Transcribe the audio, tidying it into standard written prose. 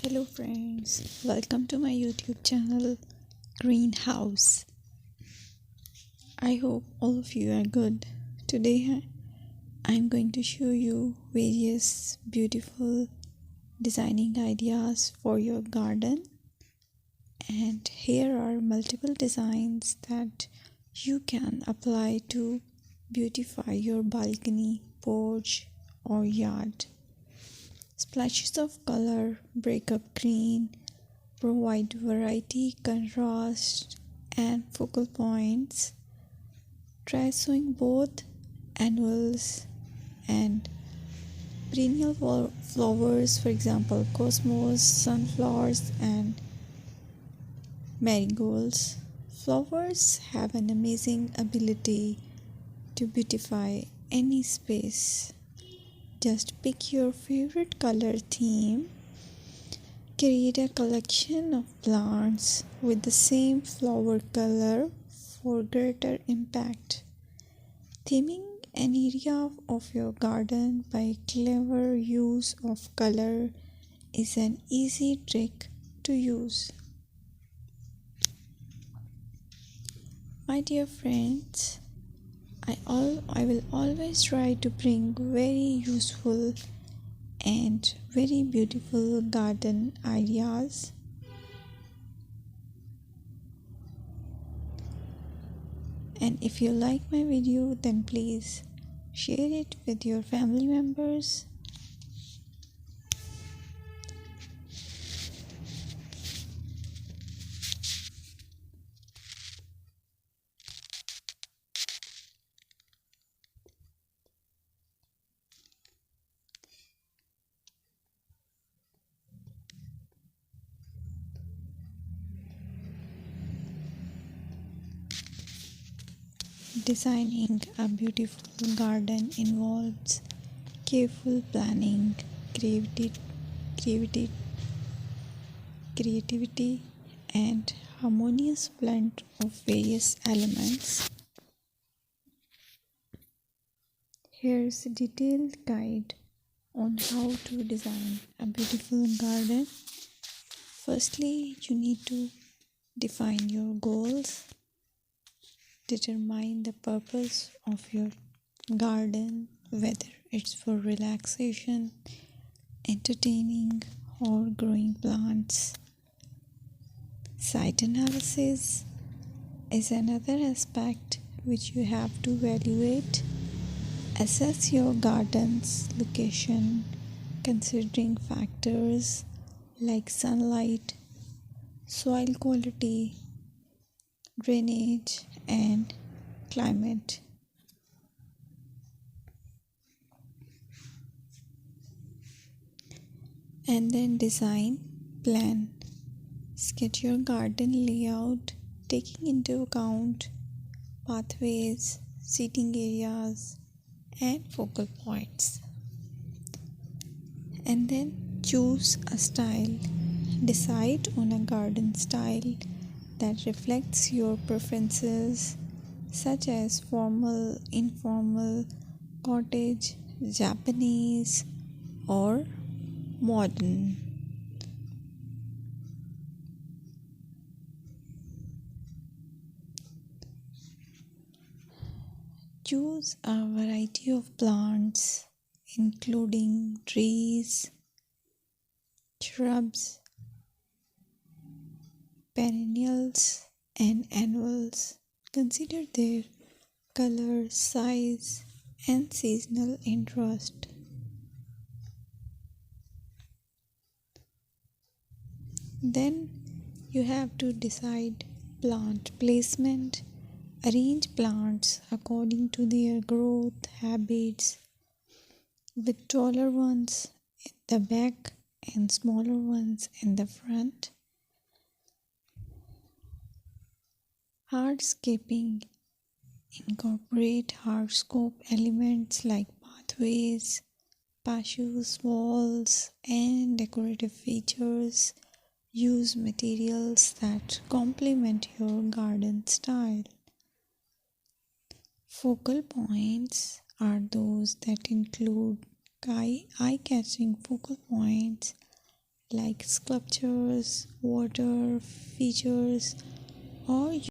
Hello friends, welcome to my YouTube channel Greenhouse. I hope all of you are good. Today I'm going to show you various beautiful designing ideas for your garden, and here are multiple designs that you can apply to beautify your balcony, porch or yard. Splashes of color break up green, provide variety, contrast, and focal points. Try sowing both annuals and perennial flowers, for example, cosmos, sunflowers, and marigolds. Flowers have an amazing ability to beautify any space. Just pick your favorite color theme. Create a collection of plants with the same flower color for greater impact. Theming an area of your garden by clever use of color is an easy trick to use. My dear friends, I will always try to bring very useful and very beautiful garden ideas. And if you like my video, then please share it with your family members. Designing a beautiful garden involves careful planning, creativity, creativity, and harmonious blend of various elements. Here's a detailed guide on how to design a beautiful garden. Firstly, you need to define your goals. Determine the purpose of your garden, whether it's for relaxation, entertaining, or growing plants. Site analysis is another aspect which you have to evaluate. Assess your garden's location, considering factors like sunlight, soil quality, drainage, and climate. And then design, plan. Sketch your garden layout, taking into account pathways, seating areas, and focal points. And then choose a style. Decide on a garden style that reflects your preferences, such as formal, informal, cottage, Japanese, or modern. Choose a variety of plants, including trees, shrubs, perennials, and annuals. Consider their color, size, and seasonal interest. Then you have to decide plant placement. Arrange plants according to their growth habits, with taller ones in the back and smaller ones in the front. Hardscaping. Incorporate hardscape elements like pathways, patios, walls, and decorative features. Use materials that complement your garden style. Focal points are those that include eye-catching focal points like sculptures, water features, or